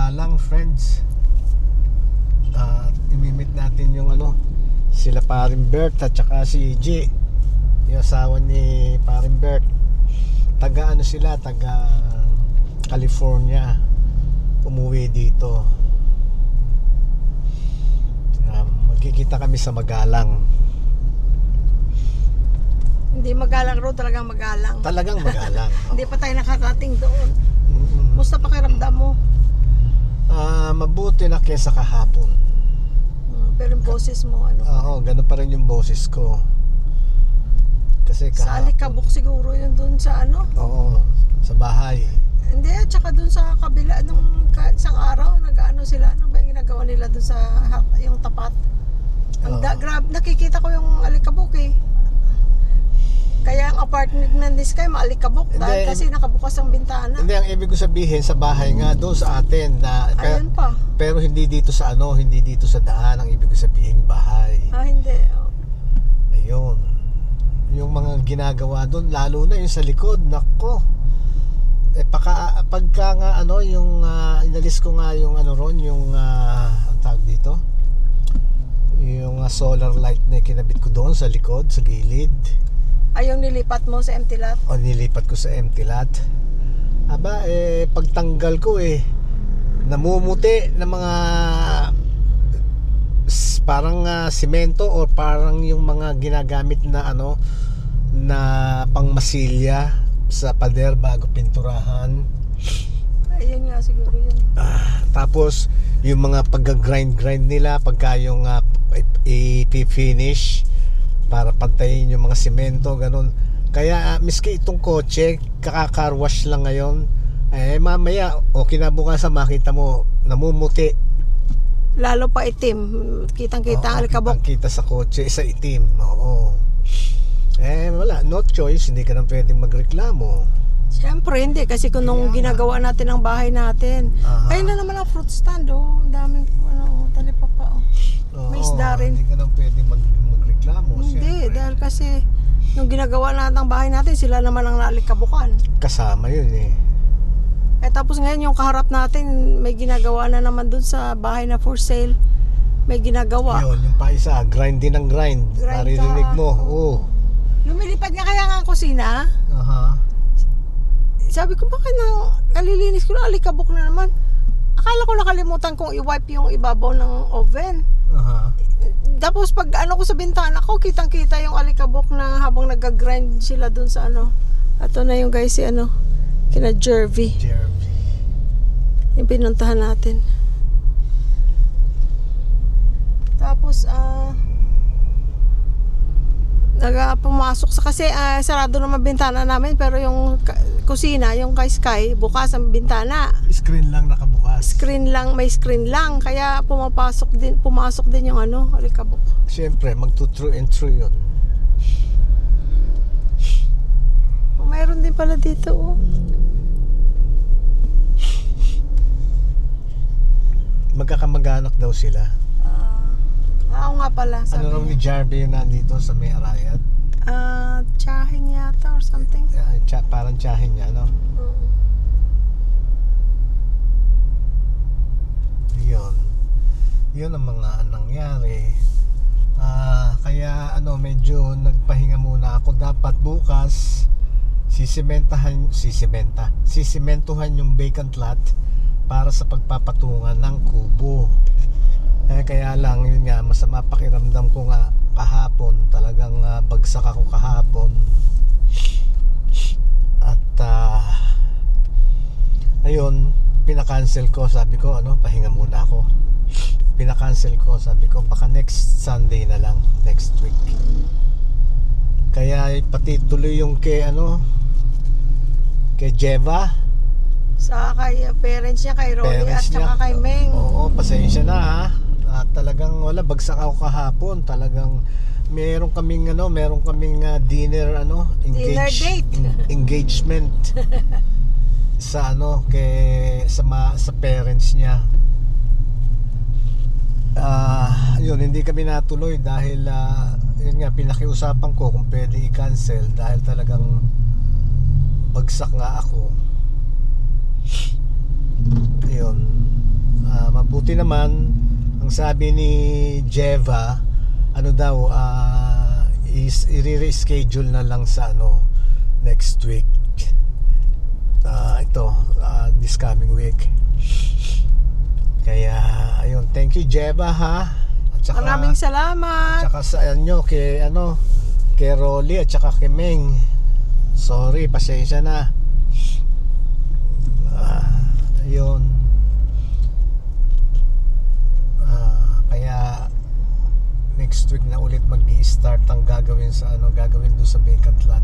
magalang, friends. Imimit natin yung sila paring Bert at saka si G, yung asawa ni paring Bert. Taga sila, taga California, umuwi dito. Magkikita kami sa Magalang. Hindi magalang road, talagang magalang. Talagang magalang. Hindi pa tayo nakakating doon. Mm-mm. Musta pakiramdam mo? Mabuti na kesa kahapon. Pero yung boses mo, Oo, ganun pa rin yung boses ko. Kasi sa kahapon. Alikabok siguro yun doon sa Oo, sa bahay. Hindi, at saka doon sa kabila nung isang araw, sila, ano ba yung ginagawa nila doon sa yung tapat? Grab, nakikita ko yung Alikabok eh. Kaya ang apartment ng Sky maalikabok dahil kasi nakabukas ang bintana. Hindi, ang ibig ko sabihin sa bahay nga doon sa atin na Ayun pa. pero hindi dito sa hindi dito sa daan, ang ibig ko sabihin bahay. Hindi. Oh. Ayun. Yung mga ginagawa doon, lalo na yung sa likod, nako. Pagka nga yung inalis ko nga yung ron, yung ang tawag dito, yung solar light na kinabit ko doon sa likod, sa gilid. Ay, yung nilipat mo sa empty lot? O, nilipat ko sa empty lot. Aba, pagtanggal ko namumuti ng mga parang simento o parang yung mga ginagamit na na pangmasilya sa pader bago pinturahan. Ayun nga siguro yun. Tapos yung mga pag-grind nila pagka yung i-finish para pantayin yung mga simento, ganun. Kaya miski itong kotse kaka-car wash lang ngayon, mamaya o kinabukasan makita mo namumuti. Lalo pa itim. Kitang-kita ang Alikabok. Kitang-kita sa kotse sa itim. Oo. Wala, no choice, hindi ka nang pwedeng magreklamo. Siyempre hindi, kasi kung nung ginagawa natin ang bahay natin. Ayun na naman ang fruit stand, oh. Ang daming talipapa, oh. May isda rin. Hindi ka nang pwedeng magreklamo. Hindi, siyempre. dahil kasi nung ginagawa natin ang bahay natin, sila naman ang nalikabukan. Kasama yun Tapos ngayon yung kaharap natin, may ginagawa na naman dun sa bahay na for sale. May ginagawa. Yun, yung pa isa, grind din ang grind. Naririnig mo. Oo. Lumilipad nga kaya nga ang kusina. Sabi ko, bakit nalilinis ko na, alikabok na naman. Akala ko nakalimutan kong i-wipe yung ibabaw ng oven. Tapos pag ko sa bintana ko, kitang-kita yung alikabok na habang nag-grind sila dun sa Ito na yung guys, kina Jervy. Yung pinuntahan natin. Tapos, pumasok kasi sarado naman bintana namin, pero yung kusina, yung kay Sky, bukas ang bintana. Screen lang nakabukas. May screen lang, kaya pumasok din yung Alikabok. Siyempre, magto-true and true yun. Mayroon din pala dito, oh. Magkakamag-anak daw sila. Oo nga pala, sabi Ano raw ni Jarby yung nandito sa may arayat? Tsahin yata or something. Parang tsahin niya, no? Yun ang mga nangyari. Kaya medyo nagpahinga muna ako. Dapat bukas sisimentuhan yung vacant lot para sa pagpapatungan ng kubo. Kaya lang yun nga, masama pakiramdam ko nga kahapon, talagang bagsak ako kahapon. At ayun, pinakancel ko, sabi ko pahinga muna ako. Pinakancel ko, sabi ko baka next Sunday na lang, next week. Kaya pati tuloy yung kay Jeva, Sa kay parents niya, kay Rolly at saka kay Meng. Oo, pasensya na ha. Talagang bagsak ako kahapon. Talagang meron kaming dinner Dinner date. engagement sa sa parents niya. Yun, hindi kami natuloy dahil yun nga, pinakiusapan ko kung pwede i-cancel dahil talagang bagsak nga ako. Ayun. mabuti naman, ang sabi ni Jeva, ano daw, is i-reschedule na lang sa next week. This coming week. Kaya ayun, thank you Jeva ha. At saka, Maraming salamat. At saka sa inyo kay Rolly at saka kay Meng. Sorry, pasensya na. Ayun. Kaya next week na ulit mag-i-start ang gagawin doon sa vacant lot.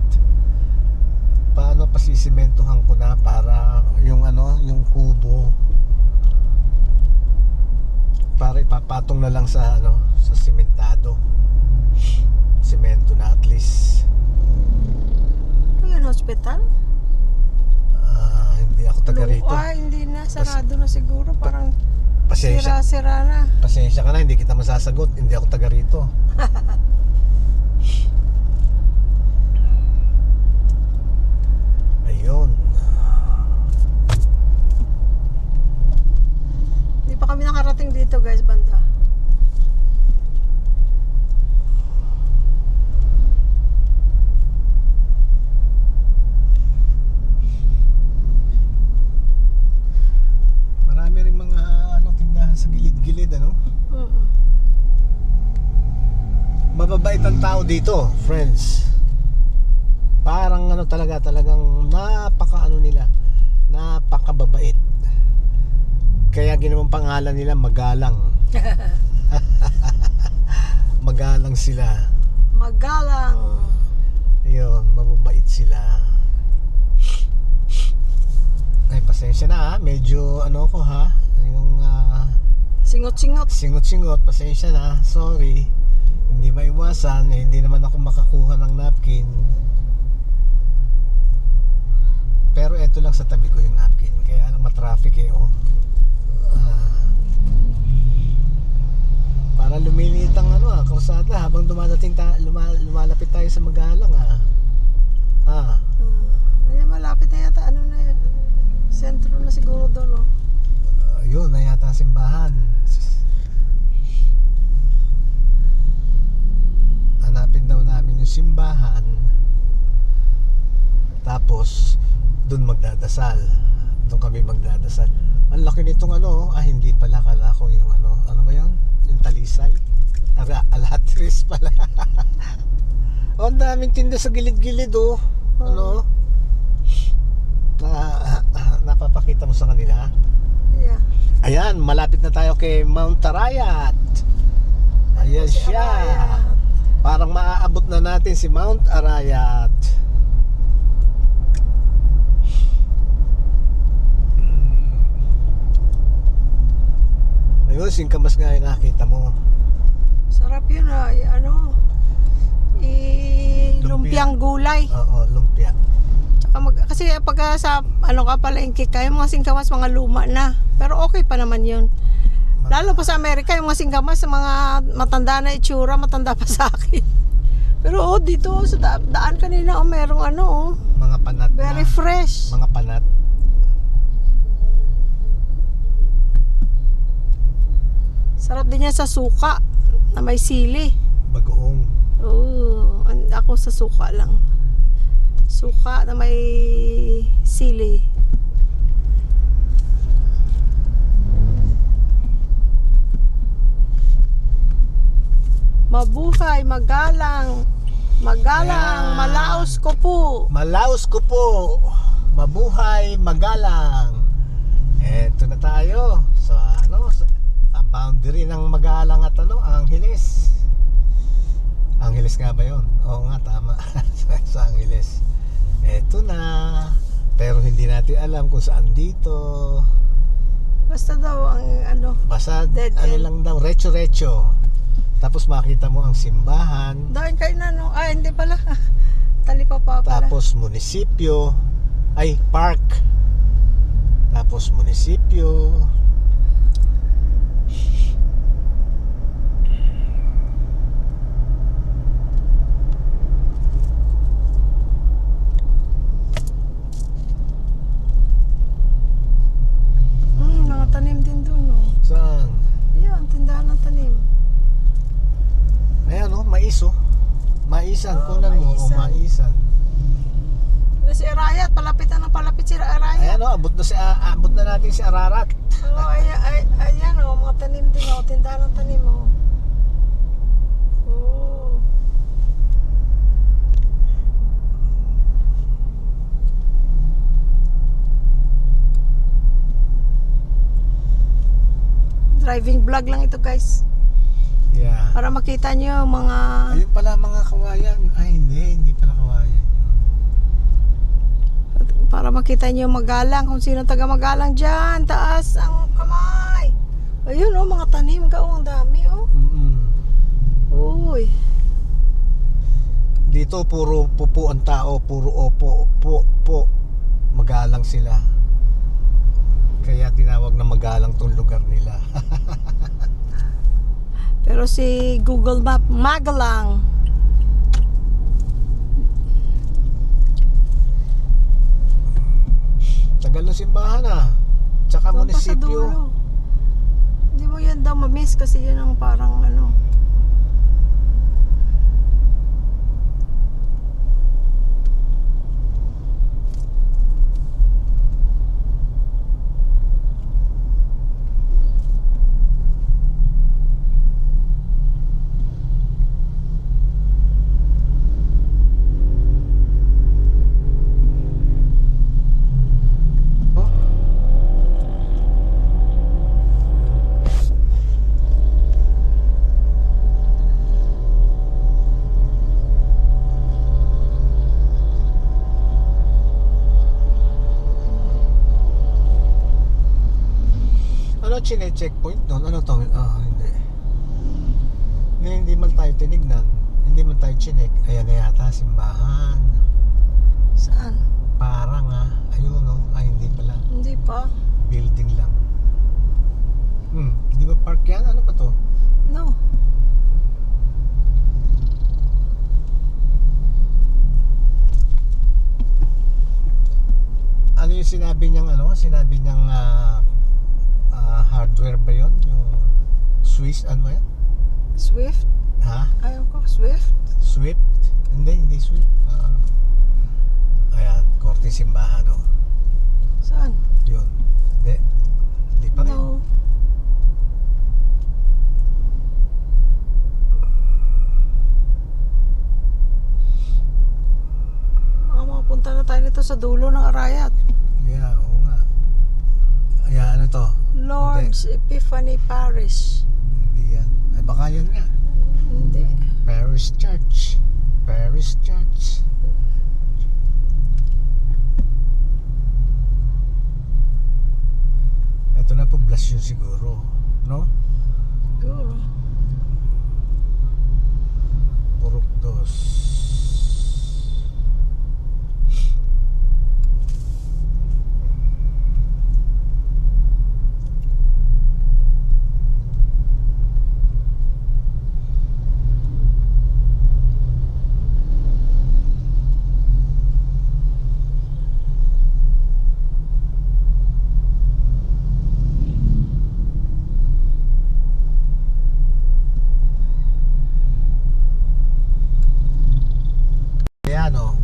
Paano pasisimentohan ko na para yung kubo para ipapatong na lang sa sa simentado. Semento na at least. Ano yun, hospital? Hindi ako taga rito. Hindi na, sarado na siguro. Parang Pasensya. sira na. Pasensya ka na, hindi kita masasagot. Hindi ako taga rito. Ayun. Hindi pa kami nakarating dito guys, banda. Marami ring mga tindahan sa gilid-gilid Mababait ang tao dito, friends. Parang talagang nila, napakababait. Kaya ginawang pangalan nila Magalang. Magalang sila. Magalang. Ayun, mababait sila. Ay, pasensya na ha. Medyo ko ha. Yung Singot-singot. singot-singot, pasensya na. Sorry. Hindi maiwasan, hindi naman ako makakuha ng napkin. Pero eto lang sa tabi ko yung napkin. Kaya matraffic para lumilit ang kalsada habang lumalapit tayo sa Magalang Ay, malapit na yata. Na yun? Sentro na siguro doon, yun na yata ang simbahan. Hanapin daw namin yung simbahan. Tapos doon magdadasal. Doon kami magdadasal. Ang laki nitong hindi pala, kala ko yung ano ba yun? Yung Talisay. Alatris pala. Ang daming tinda sa gilid-gilid napapakita mo sa kanila. Yeah. Ayan, malapit na tayo kay Mount Arayat. Ayan Si siya. Arayat. Parang maaabot na natin si Mount Arayat. Ayun, singkamas nga yung nakita mo. Sarap yun lumpiang gulay. Oo, lumpia. Tsaka kasi pag sa palengke kayo, mga singkamas, mga luma na. Pero okay pa naman yun. Lalo pa sa Amerika, yung mga singkamas, mga matanda na itsura, matanda pa sa akin. Pero dito sa daan kanina, merong Mga panat very na. fresh. Mga panat. Sarap din yan sa suka na may sili. Bagoong. Oo, ako sa suka lang. Suka na may sili. Mabuhay, magalang. Magalang, Ayan. malaos ko po. Malaos ko po. Mabuhay, magalang. Eto na tayo. So ang boundary ng Magalang at Angeles. Angeles nga ba yun? Oo nga, tama. Sa Angeles. Eto na. Pero hindi natin alam kung saan dito. Basta daw ang Basta Dead end. lang daw, recho-recho. Tapos makita mo ang simbahan. dahil kayo na hindi pala. Talipapa pala. Tapos munisipyo. Ay, park. Tapos munisipyo. Mga tanim din doon Saan? tanim. Ayan oh, mais oh. Maisan, Oh, kunan mo. Oh, maisan. maisan. Na si Arayat, palapit na ng palapit si Arayat. Ayan oh, abot na natin si Ararat. Oh, ayan oh, mga tanim din oh, tindahan ng tanim oh. Oh. Driving vlog lang ito guys. Yeah. Para makita nyo yung mga... Ayun pala mga kawayan. Ay hindi pala kawayan. Para makita nyo yung magalang. Kung sino taga magalang dyan. Taas ang kamay. Ayun oh, mga tanim ka oh. Ang dami oh. Uy. Dito puro pupo ang tao. Puro opo. Magalang sila. Kaya tinawag na magalang tong lugar nila. Pero si Google Map, magalang. Tagal ng simbahan ah. Tsaka Doon pa sa munisipyo. dulo. Hindi mo yan daw ma-miss kasi yun ang parang ano. Ano chine-checkpoint doon? Ano to? Hindi. Hindi man tayo tinignan. Hindi man tayo chinek. Ayan na yata, simbahan. Saan? Parang ayun oh. Ay, hindi pala. Hindi pa. Building lang. Hindi ba park yan? Ano ba to? No. Ano yung sinabi niyang ano? Sinabi niyang hardware ba yun? Yung Swiss, ano ba yan? Swift? Ha? Ayaw ko, Swift? Swift? Hindi Swift. Ayan, korte simbahan oh. Saan? Yun. Hindi pa rin. No. Makapunta na tayo nito sa dulo ng Arayat. Yeah, oo nga. Ayan, ano to? Lord's Epiphany Parish. Hindi yan. Ay, baka yan nga. Hindi. Parish Church. Parish Church. Ito na poblasyon siguro. No? Siguro. Purok dos. Ayan o.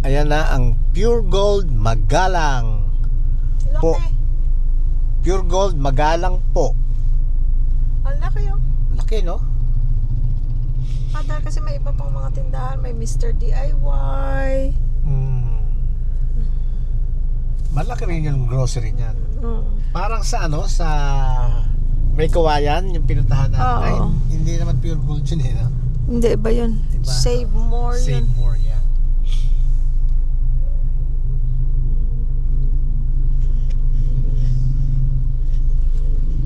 Ayan na ang Pure Gold Magalang. Po. Laki. Pure Gold Magalang po. Ang laki oh. Laki no? Dahil kasi may iba pang mga tindahan. May Mr. DIY. Malaki rin yung grocery niyan. Mm. Parang sa ano, sa may kawayan, yung pinuntahan natin. Oo. Ay, hindi naman Pure Gold yun eh. No? Hindi, iba yun? Iba. Save more Save yun. more, yeah.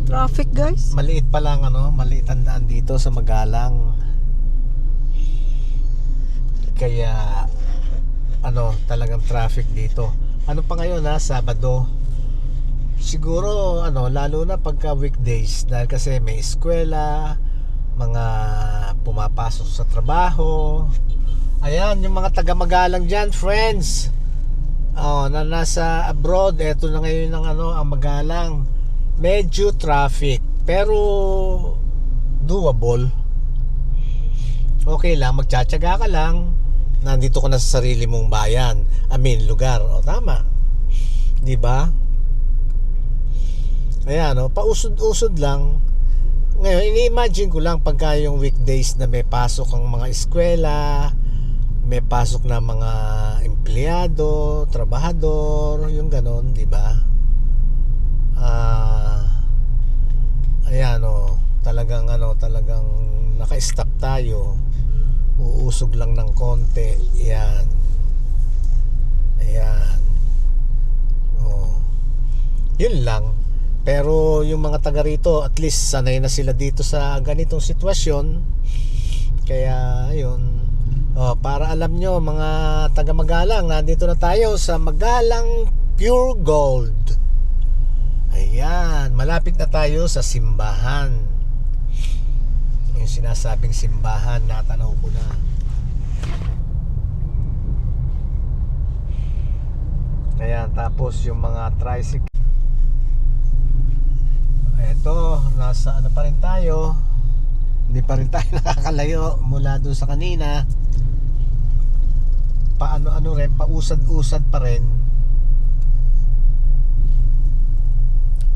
Traffic guys. Maliit pa lang ano, maliit ang daan dito sa Magalang. Kaya ano, talagang traffic dito. Ano pa ngayon Sabado. Siguro ano, lalo na pagka weekdays dahil kasi may eskwela, mga pumapasok sa trabaho. Ayan, yung mga taga Magalang diyan, friends. Na nasa abroad, eto na ngayon ng ano, ang Magalang. medyo traffic, pero doable. Okay lang, magtsatsaga ka lang. Nandito ka na sa sarili mong bayan, lugar. O tama. 'Di ba? Ayan, pausod-usod lang. Ngayon, ini-imagine ko lang pagka yung weekdays na may pasok ang mga eskwela, may pasok na mga empleyado, trabahador, yung ganon, 'di ba? Ayan, talagang naka-stop tayo. Uusog lang ng konti. Ayan. Yun lang. Pero yung mga taga rito, at least sanay na sila dito sa ganitong sitwasyon. Kaya ayun, para alam nyo mga taga Magalang, nandito na tayo sa Magalang Pure Gold. Ayan, malapit na tayo sa simbahan. Yung sinasabing simbahan, natanaw ko na. Ayan, tapos yung mga tricycle. Eto, nasa ano pa rin tayo. Hindi pa rin tayo nakakalayo mula dun sa kanina. Paano rin, pausad-usad pa rin.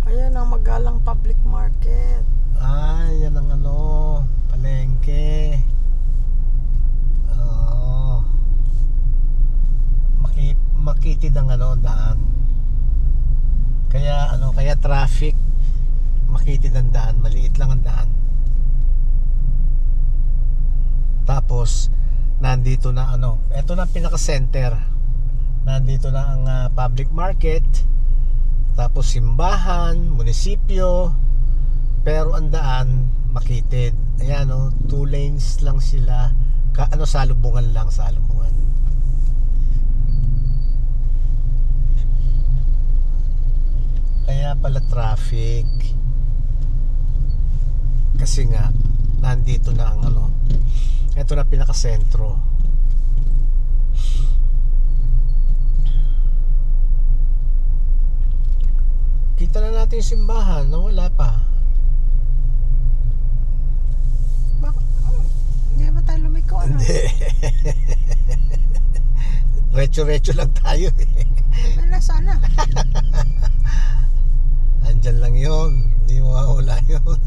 Ayan ang Magalang Public Market. Yan ang palengke. Makitid ang daan. Kaya traffic. Makitid ang daan, maliit lang ang daan. Tapos nandito na eto na pinaka-center. Nandito na ang public market. Tapos simbahan, munisipyo. Pero ang daan makitid. Ayan 2 lanes lang sila. Salubungan lang, salubungan. Kaya pala traffic. Kasi nga nandito na ang ito na pinaka-sentro. Kita na natin yung simbahan na wala pa. Hindi ba tayo lumiko? Hindi. Retso-retso lang tayo Wala sana. Andyan lang yun. Hindi mawawala yun.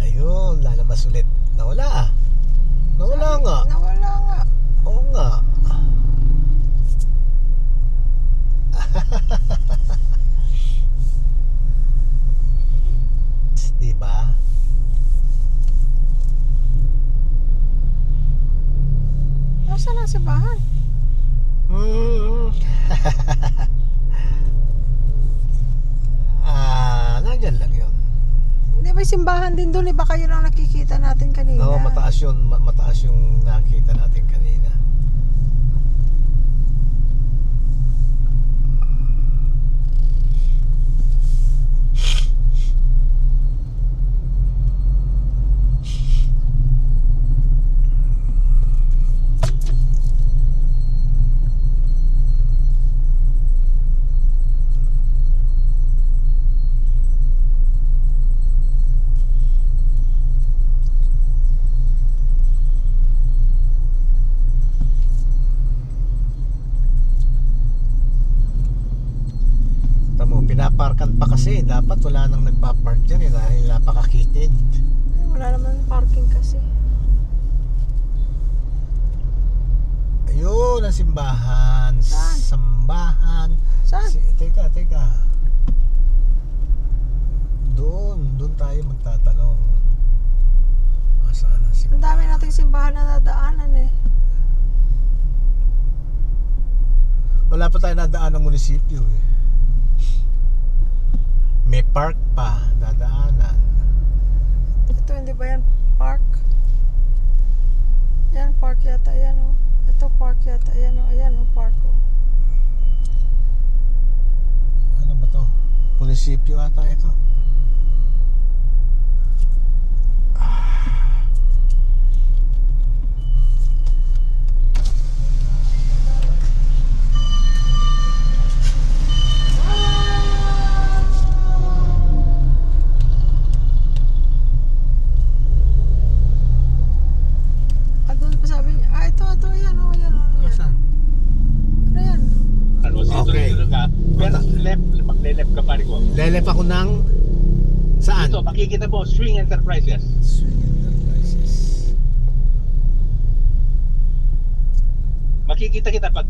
Ayun, lalabas ulit. Nawala nga. Nawala nga. Oo nga. Diba? Nasaan ang simbahan? Nandyan lang yun. Hindi, may simbahan din doon. Baka yun ang nakikita natin kanina. No, mataas yun. Mataas yung nakita natin kanina. Pinaparkan pa kasi. Dapat wala nang nagpapark dyan dahil napakakitid. Wala naman parking kasi. Ayun ang simbahan. Saan? Sambahan. Saan? Teka. Doon tayo magtatanong. Saan ang Ang simbahan? dami nating simbahan na nadaanan Wala pa tayo nadaan ng munisipyo May park pa, dadaanan. Ito, hindi ba yan park? Yan, park yata. Yan Ito, park yata. Ayan park Ano ba to? Munisipyo ata ito. left, magle-left ka pare ko. Lelep ako ng saan? Ito, makikita mo, Swing Enterprises. Swing Enterprises. Makikita kita pag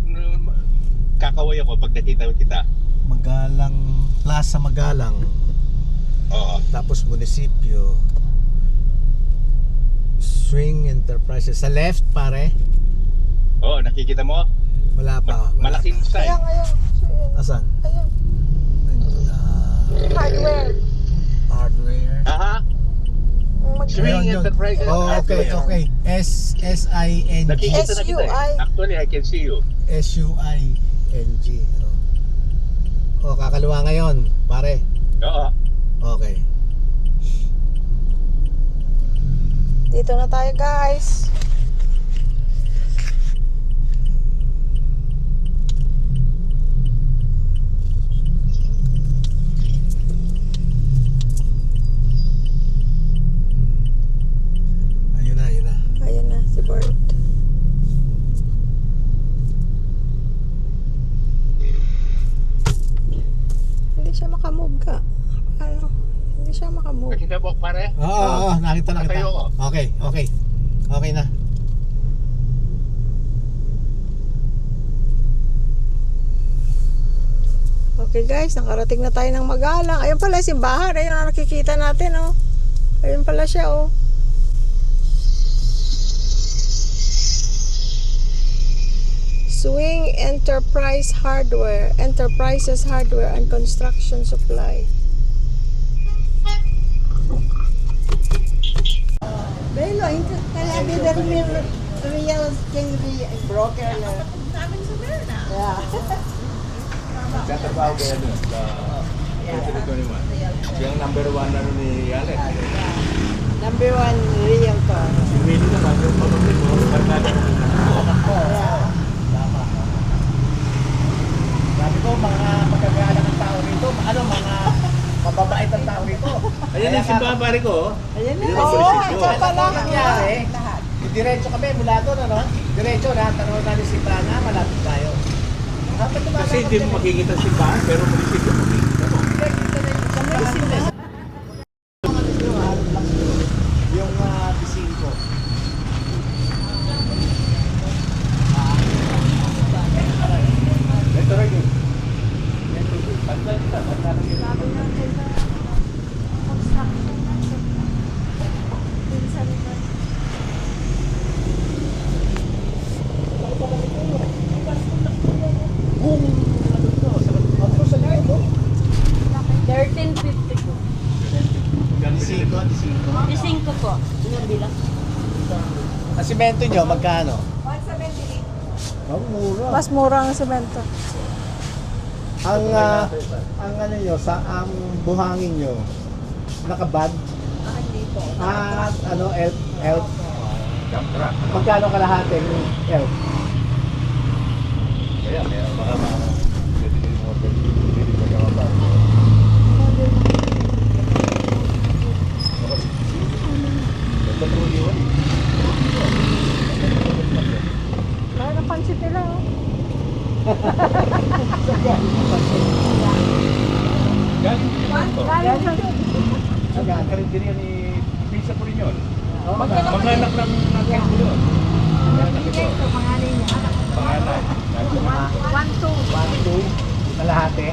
kakaway ako pag nakita kita. Magalang, Plaza Magalang. Oo. Tapos munisipyo. Swing Enterprises. Sa left, pare? Oo, nakikita mo? Wala pa. Wala Malaking sign. Ayan. So, ayan. Asan? Ayan. Hardware. Hardware. Aha. Swing Ayun, yun. Enterprises. Oh, okay, okay. S-I-N-G. Nakikita na kita SUI. Actually, I can see you. S-U-I-N-G. Oh, kakaliwa ngayon, pare. Oo. Okay. Dito na tayo, guys. Ayun na, ayun na. Ayan na, si Bert. Hindi siya makamove ka. Ano? Hindi siya makamove. Nakita mo, pare? Oo, nakita. Nakatayo ako. Okay, okay. Okay na. Okay guys, nakarating na tayo ng Magalang. Ayun pala simbahan. Ayun ang nakikita natin, oh. Ayun pala siya, oh. Swing Enterprises Hardware and Construction Supply. Belo, kaya bidar mir real king broker na. Namin sa Berna. Yeah. Nagtatrabaho kaya doon sa President 21. Yung number 1 na ni Alex. Number 1 realtor. Hindi naman yung pamangkin mo, barkada mo. Yeah. Sabi ko, mga magagalang ang tao rito. Ano, mga mababait ang tao rito. Ayan yung simbahan pare ko. Ayan na. Yun ang Oo, munisipyo. ito pala. nangyari, diretso kami mula doon, ano? Diretso na, tanong natin si Prana, malapit tayo. Kasi hindi mo makikita ang simbahan, pero munisipyo makikita mo. Yung pising ko. Ito rin yun. Pagka Kung ano to, sa loob, 13.50 po. Pising ko. 5 po. Ilang bilang? Ang simento nyo, magkano? 178. Ang mura. Mas mura ang semento. Ang ano nyo, ang buhangin nyo, nakabad? Ano, elf? dump truck. Magkano kalahati ng elf? Kaya, meron baka pwede din mo pwede magawa pa. Ganda po yun. Kaya napansin nila, oh. Galing din yan ni Pisa po rin yun. Mag-anak ng Ken po yun. Mag-anak ito. Pangalan. 1-2. Kalahati?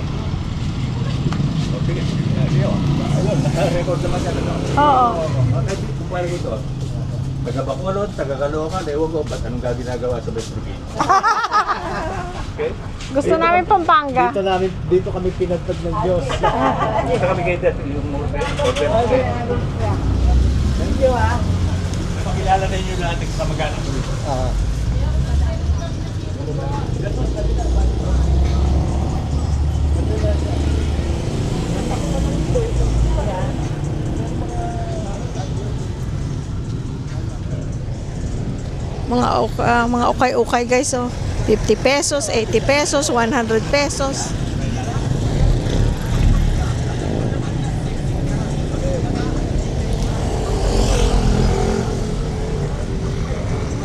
O, sige. Ayun, naka-record naman yan. Oo. Kumpara ito. Taga-Bacolod, taga-Caloocan, ewan ko, ba't anong ginagawa sa West Brigade? Okay? Gusto namin Pampanga. Dito kami pinagpag ng Diyos. Dito kami kayo dito, yung order. Thank you, ha. Pakilala na inyo lahat ng kamag-anak ko dito. Mga ukay-ukay guys, oh. 50 pesos, 80 pesos, 100 pesos.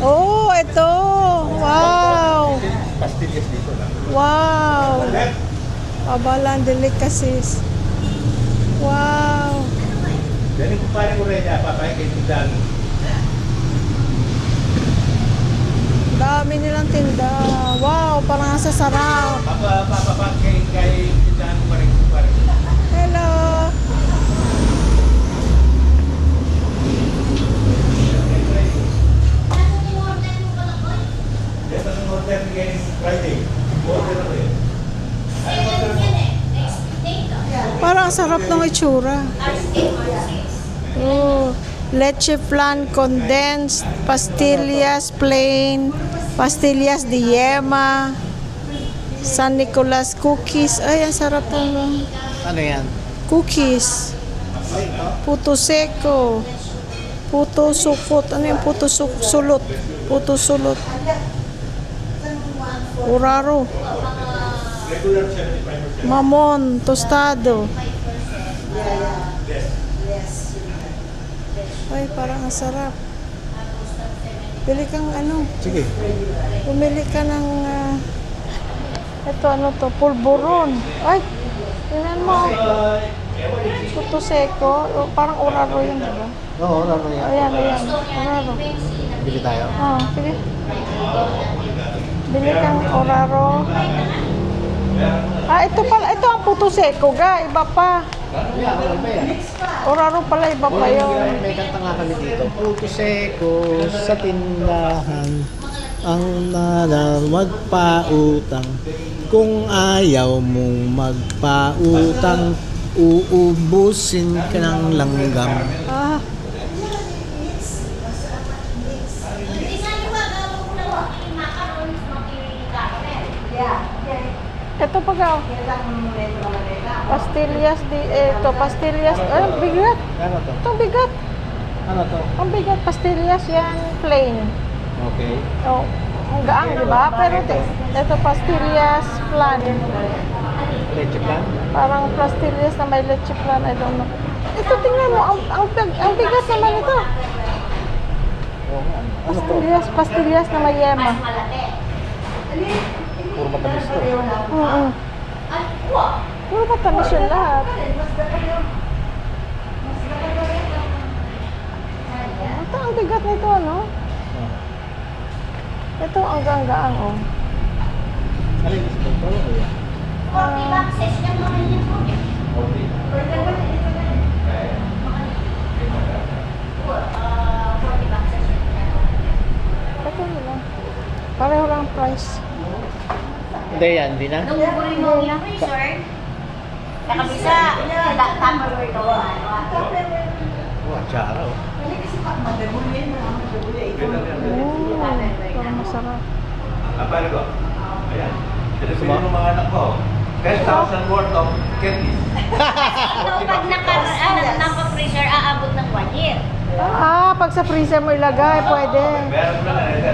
Oh, ito. Wow. Pastillas dito lang. Wow. Abalan delicacies. Wow. Dali ko pare ko rin papay kay tindahan. Dami nilang tinda. Wow, parang nasa sarap. Papapag kay tindahan ko rin pare. Hello. Ito ang order ni Friday. Order na rin. Ano order mo? Parang sarap ng itsura. Oh, leche flan condensed, pastillas plain, pastillas de yema, San Nicolas cookies. Ay, ang sarap ng Ano yan? cookies. Puto seco. Puto sukot. Ano yung puto sulot? Puto sulot. Uraro. Mamon, tostado. Ay, parang ang sarap. Pili kang ano, Sige. pumili ka ng, ito ano to, pulburon. Ay, tingnan mo. Puto seco, parang uraro yun, diba? Oo, ano yan? Ayan, uraro. Bili tayo. Sige. Bili kang oraro. Ito pala, ito ang puto seco ga, iba pa. Yeah, ano ba yan? Oraro pala, iba pa yun. May kanta nga kami dito. Puto seko sa tindahan ang magpautang. Kung ayaw mong magpautang, uubusin ka ng langgam. Ah, ito pa ga. Pastillas ito, pastillas. Ay, bigat. Ano to? Ito bigat. Ano to? Ang bigat, pastillas yan, plain. Okay. Oh, ang gaang, di ba? Pero ito pastillas flan. Leche plan? Parang pastillas na may leche flan, I don't know. Ito, tingnan mo, ang bigat naman ito. Oo nga. Ano to? Pastillas na may yema. Puro matamis to. Puro matamis yung lahat. Ito, ang bigat nito, ano? Ito, ang gaang-gaang, oh. Alin gusto ko? Ayan. 40 boxes lang naman yun po. Okay. 40 boxes yun. Ito nila. Pareho lang price. Hindi yan, hindi na. Nung buri mo yung freezer, nakabisa, tupperware daw. Wow, tsara oh. Parang masarap. Pare ko. Ayan. Dito Gusto mo? sa mga anak ko. 10,000 worth of candies. Ito pag naka-freezer, aabot ng 1 year. Pag sa freezer mo ilagay, pwede. Meron mo lang na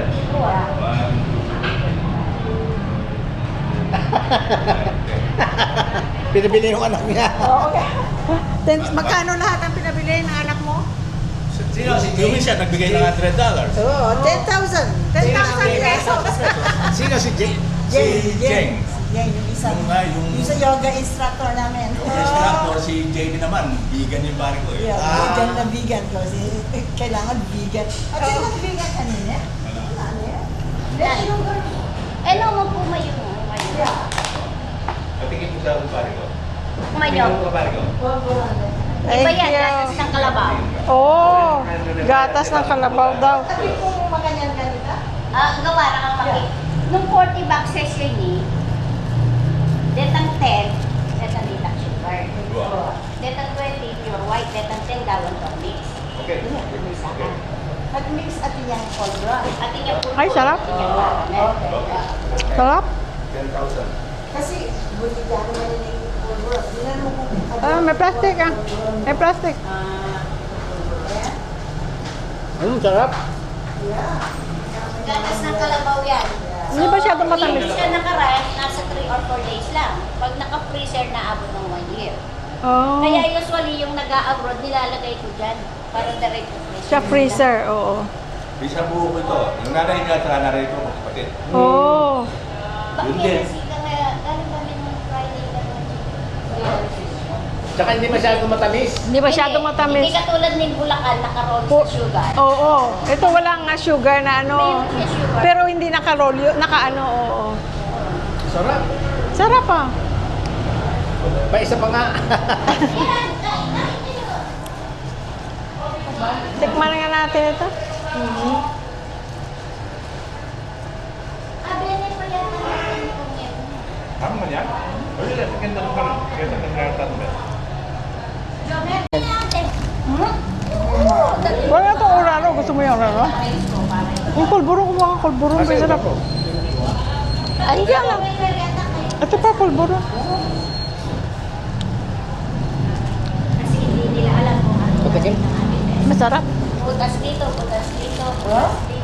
Pinabili yung anak niya. Magkano lahat ang pinabili ng anak mo? Sino? Si Jimmy siya nagbigay ng $100. Oo, 10,000. 10,000 pesos. Sino si Jay? Si Jeng. Yan, yung isang, Yung yung sa yoga instructor namin. instructor, si JB naman, vegan yung pare ko eh. Yeah, vegan na vegan ko. Kailangan vegan. At sino ang vegan kanina? Wala na yan. Ano mo po mayo mo? Patingin mo sa pare ko. Mayo. Tingin mo ka pare ko. Iba yan, gatas ng kalabaw. Oh, gatas ng kalabaw daw. Sabi kong makanyan ganito. Gawa lang ang paki. Nung 40 boxes yun eh, detang 10, detang detang sugar. Wow. Detang 20, pure white, detang 10, gawin to mix. Okay. Okay. Nag-mix at yung pulbra. At yung puro. Ay, sarap. Okay. Sarap. 10,000. Kasi, buti ka naman yung pulbra. Dinan mo kung... May plastic ah. May plastic. Sarap. Gatas ng kalabaw yan. Hindi ba siya matamis? Hindi siya naka-rest, nasa 3 or 4 days lang. Pag naka-freezer na abot ng 1 year. Oh. Kaya usually yung nag-a-abroad, nilalagay ko dyan. Para direct to freezer. Sa freezer, oo. Isa buo ko ito. Yung nanay niya at nanay ko, kapatid. Oh. Bakit Yun din. kasi galing kami ng Friday na Tsaka hindi masyadong matamis. Hindi masyadong matamis. Hindi katulad ng Bulacan, nakaroon sa sugar. Oo. Ito wala nga sugar na ano. May sugar. Pero hindi naka-roll, naka-ano, oo. Sarap. Sarap ah. Pa isa pa nga. Tikman nga natin ito. Abene pa yan ang pungit. Tama man yan? Wala lang, ganda ng parang, ganda ng garatan ba? Wala itong oraro. Gusto mo yung oraro? Yung pulburo, kumuha ka pulburo. Ang sarap. Andiyan lang. Ito pa, pulburo. Kasi hindi nila alam kung ano. Patikim. Masarap. Butas dito, butas dito, butas dito.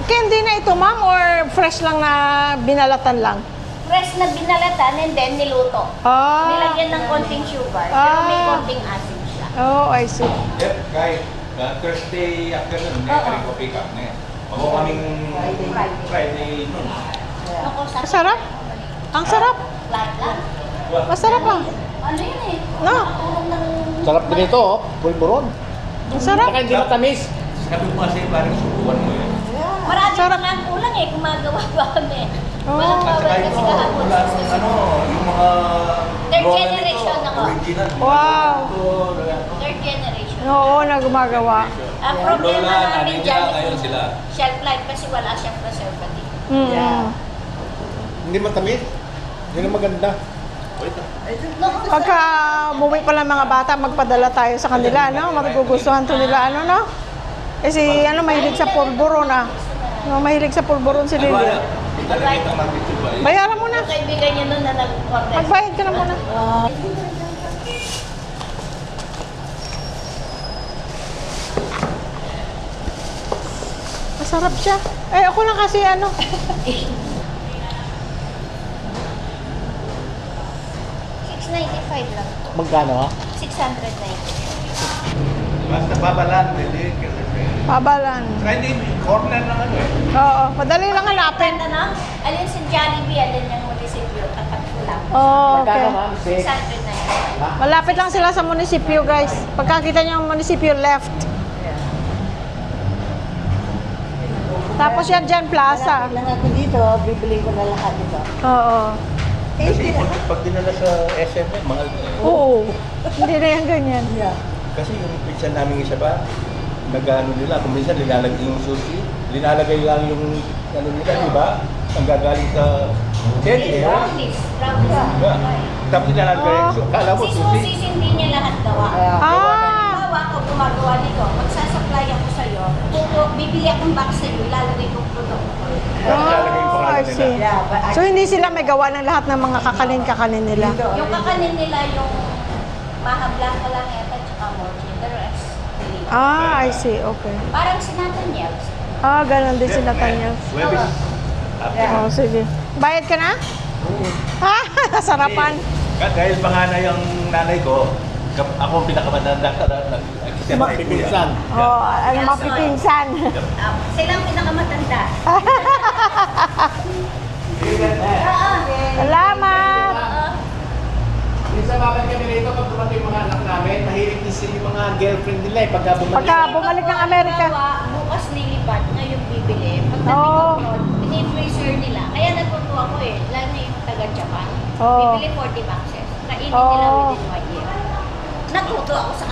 Candy na ito, ma'am, or fresh lang na binalatan lang? Fresh na binalatan and then niluto. Ah. Nilagyan ng konting sugar, pero may Ah. konting asin siya. Oh, I see. Yep, kahit Thursday afternoon, may karing ko pick up na yan. Ako kaming Friday noon. Ako sa Masarap. Ang sarap. flat lang. Masarap ah. Ano yun eh? No. Tulong ng... Sarap din ito, oh. Pulburon. Ang sarap. Tsaka hindi matamis. Sabi ko kasi parang subukan mo yan. Marami Sarap. pa nga kulang eh, gumagawa pa kami. Oh. Walang At saka bawal yung kasi kahapon. wala nung ano, yung mga Third gawa generation nito, ako. original. Wow. Third generation. Oo, na gumagawa. Ang problema Lola, namin nanay dyan, niya, ngayon sila. shelf life kasi wala siyang preservative. Mm. Yeah. Hindi matamis. Yun ang maganda. Wait lang. Pagka umuwi pa lang mga bata, magpadala tayo sa kanila, no? Magugustuhan to nila, ano, no? Kasi, ano, mahilig sa pulburon, ah. No, mahilig sa pulburon si Ano ba Lily. yan? Ilalagay ng mabitid ba eh? Bayaran mo na. Yung kaibigan niya nun na nag-order. Magbayad ka na muna. Masarap siya. Eh, ako lang kasi, ano. $695 lang. Magkano, ha? 690. Basta babalan, hindi. Kasi Pabalan. saka hindi, corner ng ano eh. Oo, madali lang hanapin. Ano? Alin si Jollibee, alin yung munisipyo, tapat ko lang. Oh, okay. Magkano, ma'am? 690. Malapit lang sila sa munisipyo, guys. Pagkakita niyo yung munisipyo, left. Tapos yan dyan, plaza. Lang ako dito, bibili ko na lahat ito. Oo. Kasi pag dinala sa SM, mahal na eh. Oo. Hindi na yan ganyan. Yeah. Kasi yung pizza namin isa ba, nag-ano nila, kung minsan nilalagay yung sushi, linalagay lang yung ano nila, di ba? Ang gagaling sa Teddy, eh. Brownies. Brownies. Yeah. Tapos nilalagay yung sushi. Kala mo Si sushi. Susie, hindi niya lahat gawa. Ah! Halimbawa ako gumagawa nito, magsasapply ako sa'yo, bibili akong box sa'yo, ilalagay kong produkto. Tapos nilalagay yung Oh, I pangalan see. nila. Yeah, but I, So, hindi sila may gawa ng lahat ng mga kakanin-kakanin nila. dito, Yung kakanin nila yung mahablang ka lang yata, tsaka mochi. The rest, hindi. Ah, I see. Okay. Parang sinatan Yelps. Ah, ganun din sila tanya. Webis. Oh, sige. Bayad ka na? Ha? Sarapan. Dahil panganay ang nanay ko, ako ang pinakamatanda ka na Pipinsan. Oh, ano mapipinsan. Silang pinakamatanda. Salamat. Minsan babalik kami rito pag dumating yung mga anak namin, mahilig din sila yung mga girlfriend nila eh, pagka bumalik. Pagka bumalik ng Amerika. Bukas lilipad, ngayon bibili. Pagdating Oo. ko doon, pinifreezer nila. Kaya nagtutuwa ko eh, lalo na yung taga-Japan. Oo. Bibili 40 boxes. Kainin Oo. nila within 1 year. Natuto ako sa